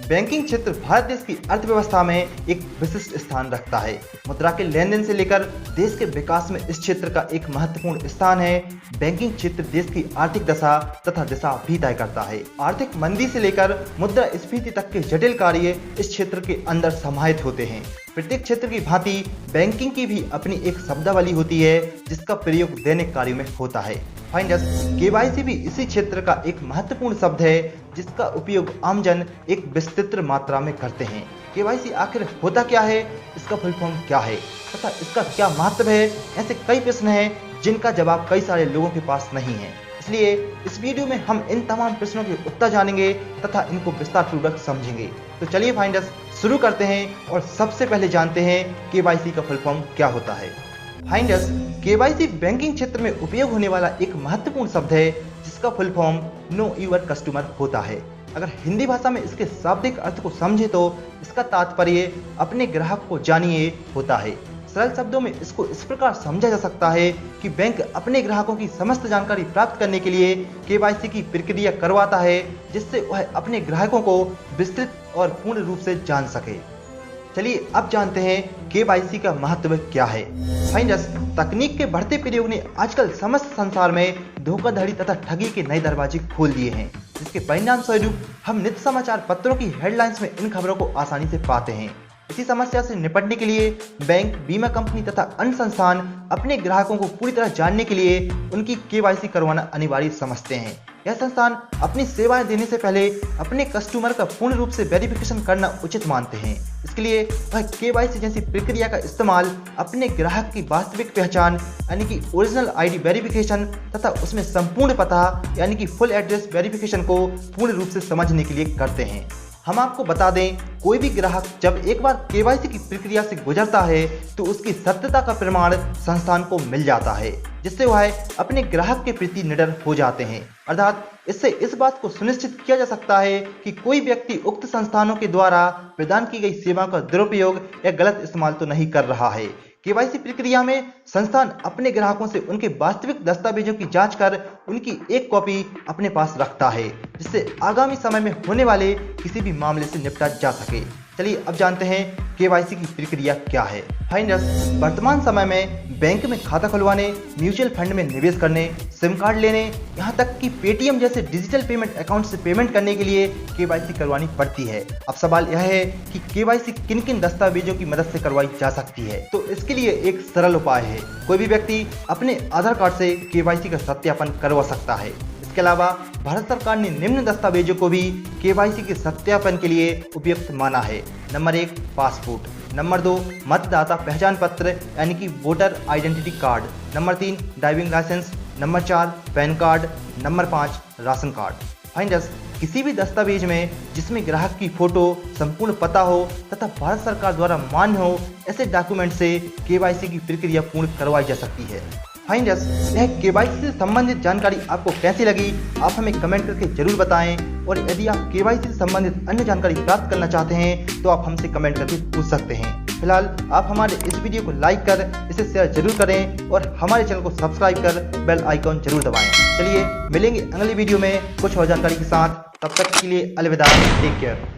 Banking क्षेत्र भारत देश की अर्थव्यवस्था में एक विशिष्ट स्थान रखता है। मुद्रा के लेन देन से लेकर देश के विकास में इस क्षेत्र का एक महत्वपूर्ण स्थान है। बैंकिंग क्षेत्र देश की आर्थिक दशा तथा दिशा भी तय करता है। आर्थिक मंदी से लेकर मुद्रास्फीति तक के जटिल कार्य इस क्षेत्र के अंदर समाहित होते हैं। प्रत्येक क्षेत्र की भांति बैंकिंग की भी अपनी एक शब्दावली होती है जिसका प्रयोग दैनिक कार्यों में होता है। फाइंडर्स, केवाईसी भी इसी क्षेत्र का एक महत्वपूर्ण शब्द है जिसका उपयोग आमजन एक विस्तृत मात्रा में करते हैं। केवाईसी आखिर होता क्या है, इसका फुल फॉर्म क्या है तथा इसका क्या महत्व है, ऐसे कई प्रश्न हैं जिनका जवाब कई सारे लोगों के पास नहीं है। इसलिए इस वीडियो में हम इन तमाम प्रश्नों के उत्तर जानेंगे तथा इनको विस्तार पूर्वक समझेंगे। तो चलिए फाइंडर्स शुरू करते हैं और सबसे पहले जानते हैं केवाईसी का फुल फॉर्म क्या होता है। फाइंडर्स, केवाईसी बैंकिंग क्षेत्र में उपयोग होने वाला एक महत्वपूर्ण शब्द है जिसका full form know your customer होता है। अगर हिंदी भाषा में इसके शाब्दिक अर्थ को समझे तो इसका तात्पर्य अपने ग्राहक को जानिए होता है। सरल शब्दों में इसको इस प्रकार समझा जा सकता है कि बैंक अपने ग्राहकों की समस्त जानकारी प्राप्त करने के लिए केवाईसी की प्रक्रिया करवाता है जिससे वह अपने ग्राहकों को विस्तृत और पूर्ण रूप से जान सके। चलिए अब जानते हैं केवाईसी का महत्व क्या है। फाइंडर्स, तकनीक के बढ़ते प्रयोग ने आजकल समस्त संसार में धोखाधड़ी तथा ठगी के नए दरवाजे खोल दिए हैं, जिसके परिणाम स्वरूप हम नित्य समाचार पत्रों की हेडलाइंस में इन खबरों को आसानी से पाते हैं। इसी समस्या से निपटने के लिए बैंक, बीमा कंपनी तथा अन्य संस्थान अपने ग्राहकों को पूरी तरह जानने के लिए उनकी केवाईसी करवाना अनिवार्य समझते हैं। यह संस्थान अपनी सेवाएं देने से पहले अपने कस्टमर का पूर्ण रूप से वेरिफिकेशन करना उचित मानते हैं। इसके लिए वह केवाईसी जैसी प्रक्रिया का इस्तेमाल अपने ग्राहक की वास्तविक पहचान यानी कि ओरिजिनल आईडी वेरिफिकेशन तथा उसमें संपूर्ण पता यानी कि फुल एड्रेस वेरिफिकेशन को पूर्ण रूप से समझने के लिए करते हैं। हम आपको बता दें, कोई भी ग्राहक जब एक बार केवाईसी की प्रक्रिया से गुजरता है तो उसकी सत्यता का प्रमाण संस्थान को मिल जाता है, जिससे वह अपने ग्राहक के प्रति निडर हो जाते हैं। अर्थात इससे इस बात को सुनिश्चित किया जा सकता है कि कोई व्यक्ति उक्त संस्थानों के द्वारा प्रदान की गई सेवा का दुरुपयोग या गलत इस्तेमाल तो नहीं कर रहा है। केवाईसी प्रक्रिया में संस्थान अपने ग्राहकों से उनके वास्तविक दस्तावेजों की जांच कर उनकी एक कॉपी अपने पास रखता है, जिससे आगामी समय में होने वाले किसी भी मामले से निपटा जा सके। चलिए अब जानते हैं केवाईसी की प्रक्रिया क्या है। फाइंडर्स, वर्तमान समय में बैंक में खाता खुलवाने, म्यूचुअल फंड में निवेश करने, सिम कार्ड लेने, यहाँ तक कि पेटीएम जैसे डिजिटल पेमेंट अकाउंट से पेमेंट करने के लिए केवाईसी करवानी पड़ती है। अब सवाल यह है कि केवाईसी किन किन दस्तावेजों की मदद से करवाई जा सकती है। तो इसके लिए एक सरल उपाय है, कोई भी व्यक्ति अपने आधार कार्ड से केवाईसी का सत्यापन करवा सकता है। इसके अलावा भारत सरकार ने निम्न दस्तावेजों को भी केवाईसी के सत्यापन के लिए उपयुक्त माना है। Number 1, passport. नंबर 2, मतदाता पहचान पत्र यानी कि voter identity card. Number 3, driving licence. Number 4, PAN card. Number 5, ration card. फाइंडर्स, किसी भी दस्तावेज में जिसमें ग्राहक की फोटो, संपूर्ण पता हो तथा भारत सरकार द्वारा मान्य हो, ऐसे डॉक्यूमेंट से केवाईसी की प्रक्रिया पूर्ण करवाई जा सकती है। फाइंडर्स, यह केवाईसी से संबंधित जानकारी आपको कैसी लगी, आप हमें कमेंट करके जरूर बताएं। और यदि आप केवाईसी से संबंधित अन्य जानकारी प्राप्त करना चाहते हैं तो आप हमसे कमेंट करके पूछ सकते हैं। फिलहाल आप हमारे इस वीडियो को लाइक कर इसे शेयर जरूर करें और हमारे चैनल को सब्सक्राइब कर बेल आइकॉन जरूर दबाएं। चलिए मिलेंगे अगली वीडियो में कुछ और जानकारी के साथ। तब तक के लिए अलविदा, टेक केयर।